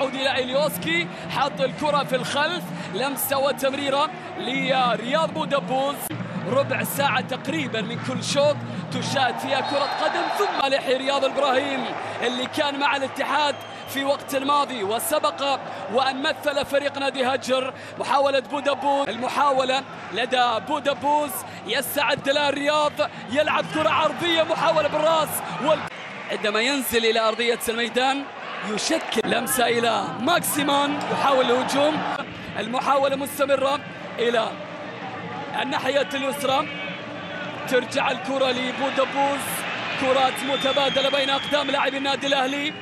تعود إلى إليوسكي، حط الكرة في الخلف، لمسة وتمريرة لرياض بودبوز. ربع ساعة تقريبا من كل شوط تشاهد فيها كرة قدم، ثم لحي رياض البراهيم اللي كان مع الاتحاد في وقت ماضي وسبق وأن مثل فريق نادي هجر. محاولة بودبوز، المحاولة لدى بودبوز، يستعد للرياض، يلعب كرة عرضية، محاولة بالراس، عندما ينزل إلى أرضية الميدان يشكل لمسة إلى ماكسيمان، يحاول الهجوم، المحاولة مستمرة إلى الناحية اليسرى، ترجع الكرة لبودبوز، كرات متبادلة بين أقدام لاعبي النادي الأهلي.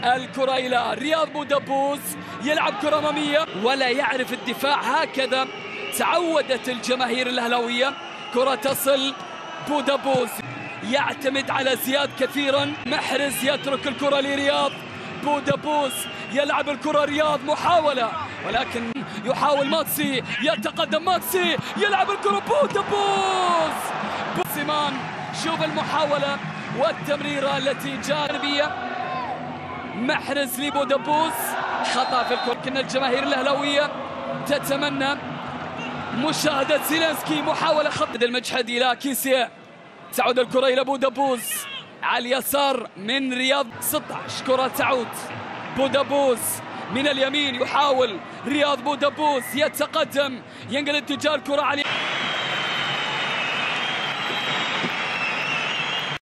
الكرة إلى رياض بودبوز، يلعب كرة أمامية ولا يعرف الدفاع، هكذا تعودت الجماهير الأهلاوية. كرة تصل، بودبوز يعتمد على زياد كثيرا، محرز يترك الكرة لرياض، بودبوز يلعب الكرة، رياض محاولة ولكن يحاول ماكسي، يتقدم ماكسي، يلعب الكرة، بودبوز، سيمان. شوف المحاولة والتمريرة التي جانبية، محرز لبودبوز، خطأ في الكرة. كنا الجماهير الأهلاوية تتمنى مشاهدة زيلينسكي، محاولة خط المجحدي إلى كيسيه، تعود الكرة إلى بودبوز على اليسار من رياض 16، كرة تعود بودبوز من اليمين، يحاول رياض بودبوز، يتقدم، ينقل اتجاه الكرة على